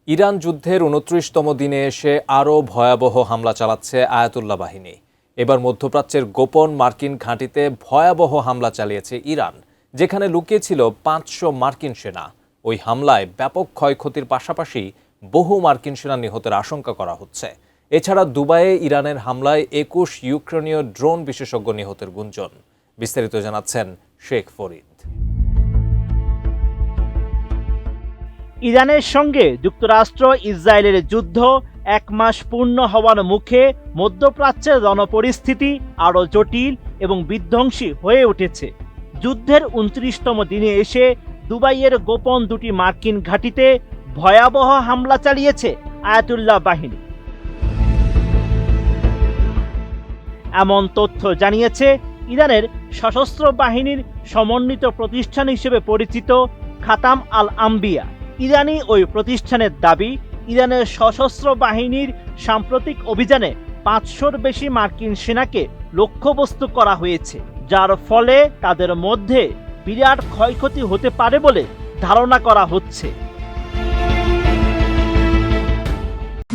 Iran যুদ্ধের ২৯তম দিনে এসে আরও ভয়াবহ হামলা চালাচ্ছে আয়াতুল্লাহ বাহিনী। এবার মধ্যপ্রাচ্যের গোপন মার্কিন ঘাঁটিতে ভয়াবহ হামলা চালিয়েছে ইরান, যেখানে লুকিয়ে ছিল ৫০০ মার্কিন সেনা। ওই হামলায় ব্যাপক ক্ষয়ক্ষতির পাশাপাশি বহু মার্কিন সেনা নিহতের আশঙ্কা করা হচ্ছে। এছাড়া দুবাইয়ে ইরানের হামলায় ২১ ইউক্রেনীয় ড্রোন বিশেষজ্ঞ নিহতের গুঞ্জন। বিস্তারিত জানাচ্ছেন শেখ ফরিদ। ইরানের সঙ্গে যুক্তরাষ্ট্র ইসরায়েলের যুদ্ধ ১ মাস পূর্ণ হওয়ার মুখে মধ্যপ্রাচ্যের রণপরিস্থিতি আরও জটিল এবং বিধ্বংসী হয়ে উঠেছে। যুদ্ধের ২৯তম দিনে এসে দুবাইয়ের গোপন দুটি মার্কিন ঘাঁটিতে ভয়াবহ হামলা চালিয়েছে আয়াতুল্লাহ বাহিনী। এমন তথ্য জানিয়েছে ইরানের সশস্ত্র বাহিনীর সমন্বিত প্রতিষ্ঠান হিসেবে পরিচিত খাতাম আল আম্বিয়া। ইরানি ওই প্রতিষ্ঠানের দাবি, ইরানের সশস্ত্র বাহিনীর সাম্প্রতিক অভিযানে ৫০০-র বেশি মার্কিন সেনাকে লক্ষ্যবস্তু করা হয়েছে, যার ফলে তাদের মধ্যে বিরাট ক্ষয়ক্ষতি হতে পারে বলে ধারণা করা হচ্ছে।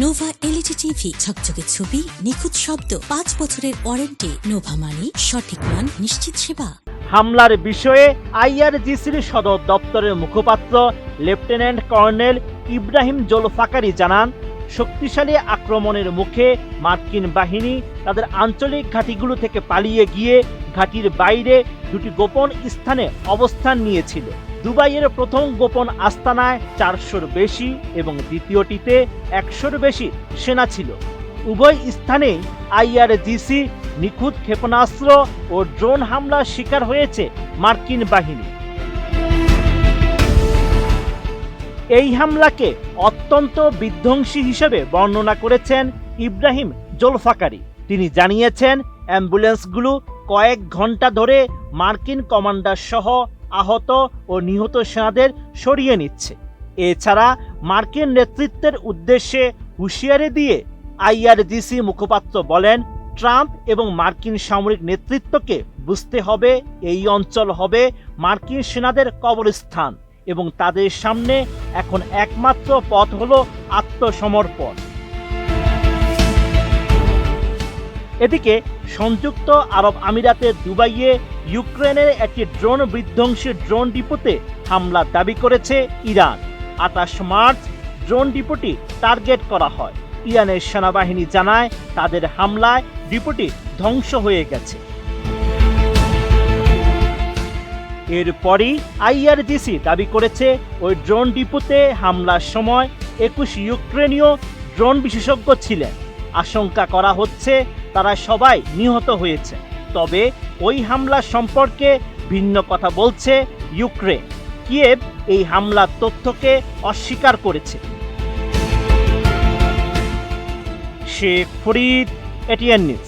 নোভা এলইডি টিভি, ঝকঝকে ছবি, নিখুঁত শব্দ, ৫ বছরের ওয়ারেন্টি। নোভা মানে সঠিক মান, নিশ্চিত সেবা। হামলার বিষয়ে আইআরজিসির সদর দপ্তরের মুখপাত্র লেফটেন্যান্ট কর্নেল ইব্রাহিম জোলফাকারি জানান, শক্তিশালী আক্রমণের মুখে মার্কিন বাহিনী তাদের আঞ্চলিক ঘাঁটিগুলো থেকে পালিয়ে গিয়ে ঘাঁটির বাইরে দুটি গোপন স্থানে অবস্থান নিয়েছিল। দুবাইয়ের প্রথম গোপন আস্তানায় ৪০০-র বেশি এবং দ্বিতীয়টিতে ১০০-র বেশি সেনা ছিল। উভয় স্থানেই আইআরজিসি নিখুঁত ক্ষেপণাস্ত্র ও ড্রোন হামলার শিকার হয়েছে মার্কিন বাহিনী। এই হামলাকে অত্যন্ত বিধ্বংসী হিসেবে বর্ণনা করেছেন ইব্রাহিম জোলফাকারি। তিনি জানিয়েছেন, অ্যাম্বুলেন্সগুলো কয়েক ঘন্টা ধরে মার্কিন কমান্ডার সহ আহত ও নিহত সেনাদের সরিয়ে নিচ্ছে। এছাড়া মার্কিন নেতৃত্বের উদ্দেশ্যে হুঁশিয়ারি দিয়ে আইআরজিসি মুখপাত্র বলেন, ট্রাম্প এবং মার্কিন সামরিক নেতৃত্বকে বুঝতে হবে এই অঞ্চল হবে মার্কিন সেনাদের কবরস্থান এবং তাদের সামনে এখন একমাত্র পথ হলো আত্মসমর্পণ। এদিকে সংযুক্ত আরব আমিরাতের দুবাইয়ে ইউক্রেনের একটি ড্রোন বিধ্বংসী ড্রোন ডিপোতে হামলার দাবি করেছে ইরান। ২৮ মার্চ ড্রোন ডিপোটি টার্গেট করা হয়। ইরানের সেনাবাহিনী জানায়, তাদের হামলায় ডিপোটি ধ্বংস হয়ে গেছে। এরপরই আইআরজিসি দাবি করেছে, ওই ড্রোন ডিপোতে হামলার সময় ২১ ইউক্রেনীয় ড্রোন বিশেষজ্ঞ ছিলেন। আশঙ্কা করা হচ্ছে তারা সবাই নিহত হয়েছে। তবে ওই হামলা সম্পর্কে ভিন্ন কথা বলছে ইউক্রেন। কিয়েভ এই হামলার তথ্যকে অস্বীকার করেছে। Sheikh Farid, ATN news.